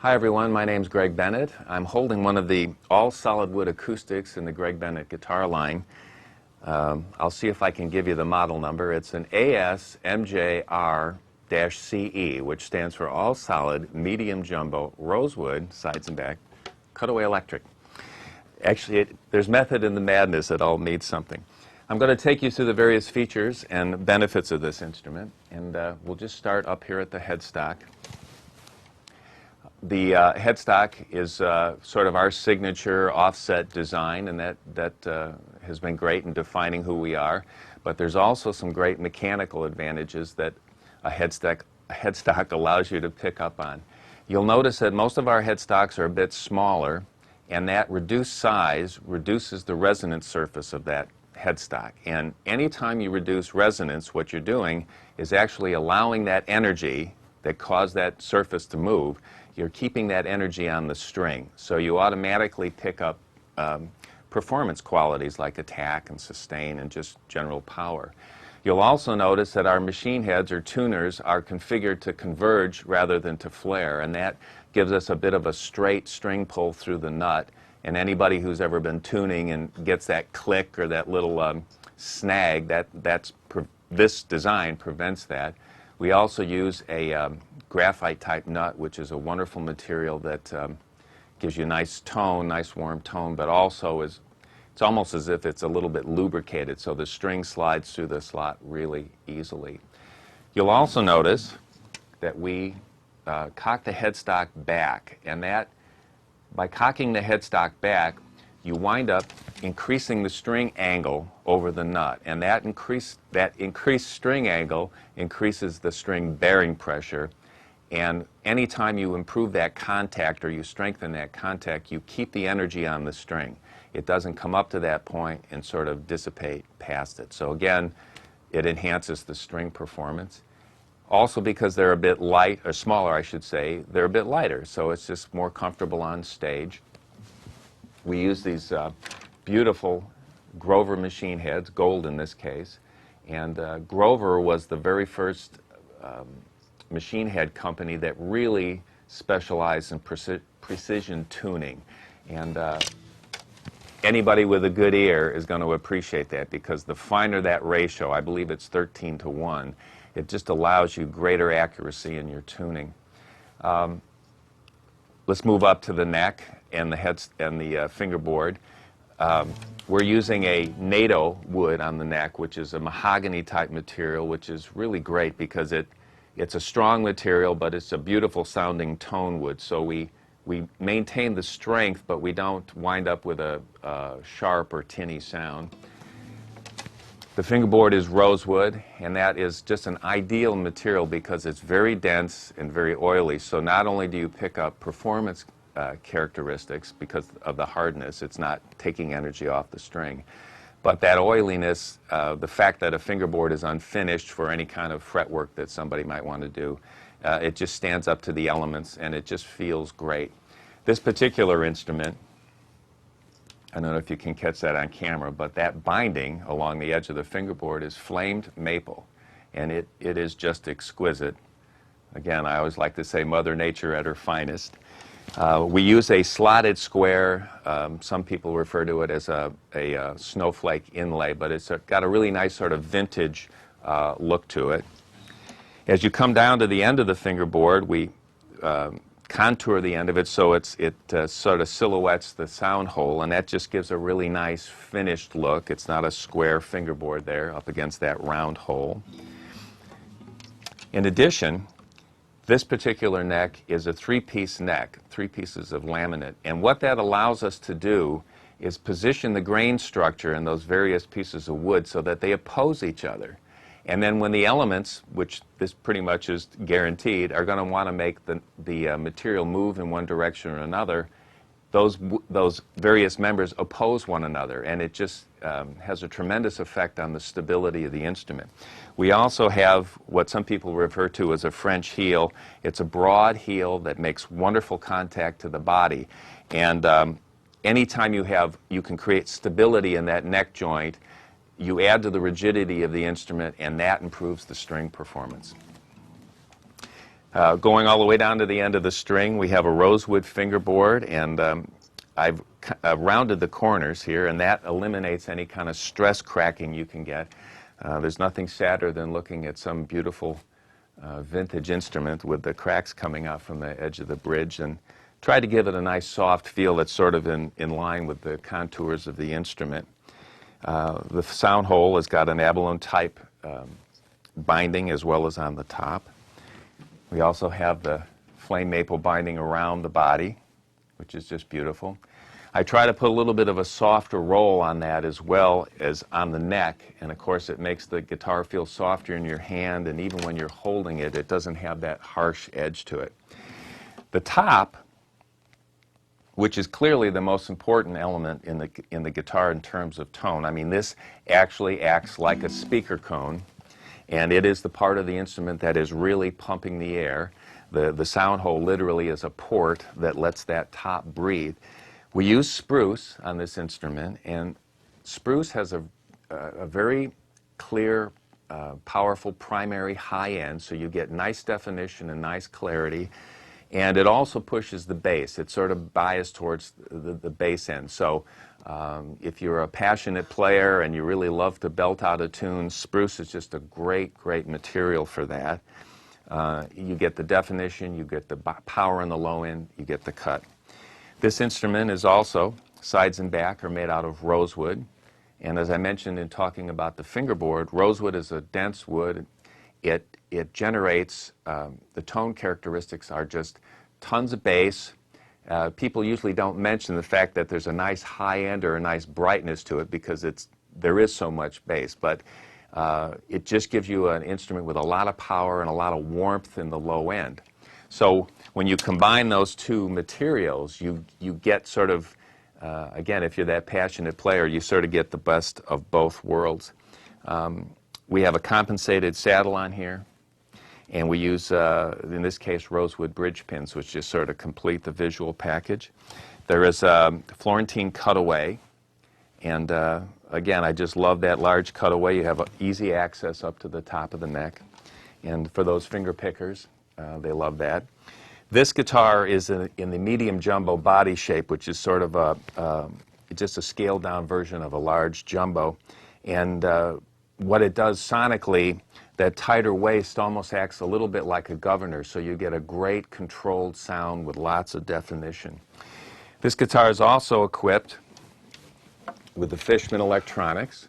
Hi everyone, my name's Greg Bennett. I'm holding one of the all solid wood acoustics in the Greg Bennett guitar line. I'll see if I can give you the model number. It's an ASMJR-CE, which stands for all solid medium jumbo rosewood sides and back cutaway electric. Actually, there's method in the madness. It all means something. I'm going to take you through the various features and benefits of this instrument, and we'll just start up here at the headstock. The headstock is sort of our signature offset design, and that has been great in defining who we are. But there's also some great mechanical advantages that a headstock allows you to pick up on. You'll notice that most of our headstocks are a bit smaller, and that reduced size reduces the resonance surface of that headstock. And anytime you reduce resonance, what you're doing is actually allowing that energy that caused that surface to move. You're keeping that energy on the string, so you automatically pick up performance qualities like attack and sustain and just general power. You'll also notice that our machine heads or tuners are configured to converge rather than to flare, and that gives us a bit of a straight string pull through the nut. And anybody who's ever been tuning and gets that click or that little snag, this design prevents that. We also use a graphite type nut, which is a wonderful material that gives you a nice tone, nice warm tone, but also it's almost as if it's a little bit lubricated, so the string slides through the slot really easily. You'll also notice that we cock the headstock back, and that by cocking the headstock back, you wind up increasing the string angle over the nut, and that increased string angle increases the string bearing pressure. And anytime you improve that contact or you strengthen that contact, you keep the energy on the string. It doesn't come up to that point and sort of dissipate past it. So again, it enhances the string performance. Also, because they're a bit light, or smaller I should say, they're a bit lighter, so it's just more comfortable on stage. We use these beautiful Grover machine heads, gold in this case, and Grover was the very first machine head company that really specialized in precision tuning. And anybody with a good ear is going to appreciate that, because the finer that ratio, I believe it's 13:1, it just allows you greater accuracy in your tuning. Let's move up to the neck and the fingerboard. We're using a NATO wood on the neck, which is a mahogany type material, which is really great because it's a strong material, but it's a beautiful sounding tone wood. So we maintain the strength, but we don't wind up with a sharp or tinny sound. The fingerboard is rosewood, and that is just an ideal material because it's very dense and very oily. So not only do you pick up performance characteristics because of the hardness, it's not taking energy off the string, but that oiliness, the fact that a fingerboard is unfinished for any kind of fretwork that somebody might want to do, it just stands up to the elements and it just feels great. This particular instrument, I don't know if you can catch that on camera, but that binding along the edge of the fingerboard is flamed maple, and it is just exquisite. Again, I always like to say Mother Nature at her finest. We use a slotted square. Some people refer to it as a snowflake inlay, but it's got a really nice sort of vintage look to it. As you come down to the end of the fingerboard, we contour the end of it so it sort of silhouettes the sound hole, and that just gives a really nice finished look. It's not a square fingerboard there up against that round hole. In addition, this particular neck is a three-piece neck, 3 pieces of laminate, and what that allows us to do is position the grain structure in those various pieces of wood so that they oppose each other. And then when the elements, which this pretty much is guaranteed, are going to want to make the material move in one direction or another, those various members oppose one another, and it just has a tremendous effect on the stability of the instrument. We also have what some people refer to as a French heel. It's a broad heel that makes wonderful contact to the body, and anytime you can create stability in that neck joint, you add to the rigidity of the instrument, and that improves the string performance. Going all the way down to the end of the string, we have a rosewood fingerboard, and I've rounded the corners here, and that eliminates any kind of stress cracking you can get. There's nothing sadder than looking at some beautiful vintage instrument with the cracks coming out from the edge of the bridge, and try to give it a nice soft feel that's sort of in line with the contours of the instrument. The sound hole has got an abalone type binding as well as on the top. We also have the flame maple binding around the body, which is just beautiful. I try to put a little bit of a softer roll on that as well as on the neck, and of course it makes the guitar feel softer in your hand, and even when you're holding it, it doesn't have that harsh edge to it. The top, which is clearly the most important element in the guitar in terms of tone. I mean, this actually acts like a speaker cone, and it is the part of the instrument that is really pumping the air. The sound hole literally is a port that lets that top breathe. We use spruce on this instrument, and spruce has a very clear, powerful primary high end, so you get nice definition and nice clarity. And it also pushes the bass. It's sort of biased towards the bass end. So if you're a passionate player and you really love to belt out a tune, spruce is just a great, great material for that. You get the definition, you get the power in the low end, you get the cut. This instrument is also, sides and back are made out of rosewood. And as I mentioned in talking about the fingerboard, rosewood is a dense wood. It generates, the tone characteristics are just tons of bass. People usually don't mention the fact that there's a nice high end or a nice brightness to it because there is so much bass. But it just gives you an instrument with a lot of power and a lot of warmth in the low end. So when you combine those two materials, you get sort of, again, if you're that passionate player, you sort of get the best of both worlds. We have a compensated saddle on here, and we use, in this case, rosewood bridge pins, which just sort of complete the visual package. There is a Florentine cutaway, and again, I just love that large cutaway. You have easy access up to the top of the neck, and for those finger pickers, they love that. This guitar is in the medium jumbo body shape, which is sort of just a scaled down version of a large jumbo. And what it does sonically, that tighter waist almost acts a little bit like a governor, so you get a great controlled sound with lots of definition. This guitar is also equipped with the Fishman electronics,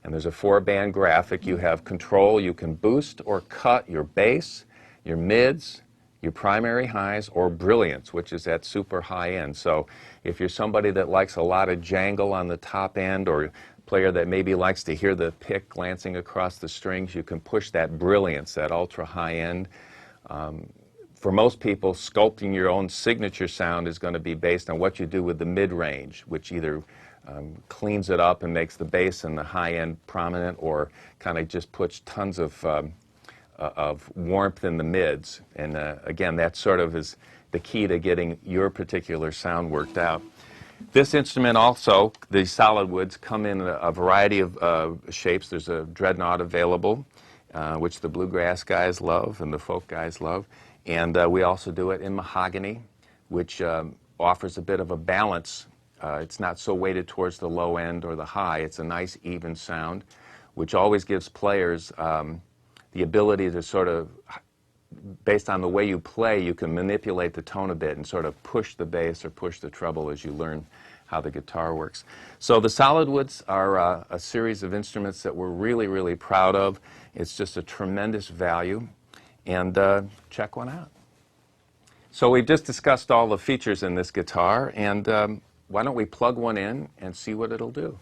and there's a 4-band graphic. You have control. You can boost or cut your bass, your mids, your primary highs, or brilliance, which is that super high end. So if you're somebody that likes a lot of jangle on the top end, or a player that maybe likes to hear the pick glancing across the strings, you can push that brilliance, that ultra high end. For most people, sculpting your own signature sound is going to be based on what you do with the mid-range, which either cleans it up and makes the bass and the high end prominent, or kind of just puts tons of warmth in the mids. And again, that sort of is the key to getting your particular sound worked out. This instrument also, the solid woods, come in a variety of shapes. There's a dreadnought available, which the bluegrass guys love and the folk guys love. And we also do it in mahogany, which offers a bit of a balance. It's not so weighted towards the low end or the high. It's a nice even sound, which always gives players the ability to sort of, based on the way you play, you can manipulate the tone a bit and sort of push the bass or push the treble as you learn how the guitar works. So the solid woods are a series of instruments that we're really, really proud of. It's just a tremendous value, and check one out. So we've just discussed all the features in this guitar, and why don't we plug one in and see what it'll do.